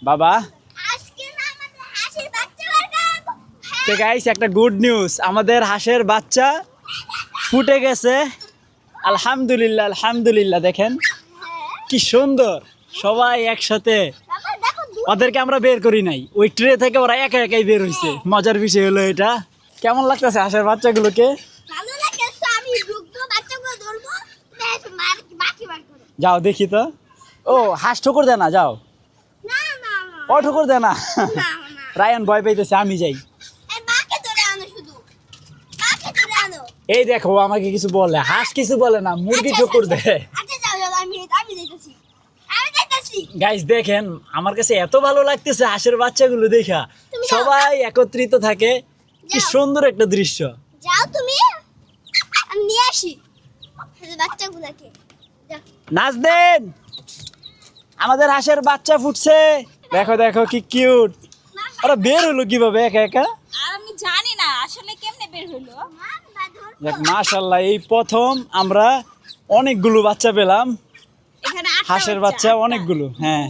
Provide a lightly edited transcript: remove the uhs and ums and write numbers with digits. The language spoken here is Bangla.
বাবা আজকে না আমাদের হাসির বাচ্চা বের করব। তো গাইস একটা গুড নিউজ, আমাদের হাঁসের বাচ্চা ফুটে গেছে। আলহামদুলিল্লাহ আলহামদুলিল্লাহ, দেখেন কি সুন্দর, সবাই একসাথে। বাবা দেখো ওদেরকে আমরা বের করি নাই, ওই ট্রে থেকে ওরা একা একাই বের হয়েছে। মজার বিষয় হলো এটা। কেমন লাগতেছে হাঁসের বাচ্চাগুলোকে? ভালো লাগে তো, আমি ঢুকবো বাচ্চাগুলো ধরবো, বেশ বাকি বার করে। যাও দেখি তো। ও হাঁস ঠোকর দেয় না, যাও। না না না ও ঠোকর দেয় না। না না রায়ান ভয় পাইতেছে, আমি যাই। এই বাকি ধরে আনো, শুধু বাকি ধরে আনো। এই দেখো ও আমাকে কিছু বলে, হাঁস কিছু বলে না, মুরগি ঠোকর দেয়। আচ্ছা যাও যাও, আমি যাইতেছি, আমি যাইতেছি। গাইস দেখেন, আমার কাছে এত ভালো লাগতেছে হাঁসের বাচ্চাগুলো দেখা। তুমি যাও। সবাই একত্রিত থাকে, কি যাও। সুন্দর একটা দৃশ্য। যাও তুমি, আমি নিয়ে আসি বাচ্চাগুলোকে। যাও। নাচ দেন, আমাদের হাঁসের বাচ্চা ফুটছে। দেখো দেখো কি কিউট। ওরা বের হলো কিভাবে একা একা? আর আমি জানি না আসলে কেমনে বের হলো। দেখ মাশাআল্লাহ, এই প্রথম আমরা অনেকগুলো বাচ্চা পেলাম। এখানে হাঁসের বাচ্চা অনেকগুলো, হ্যাঁ।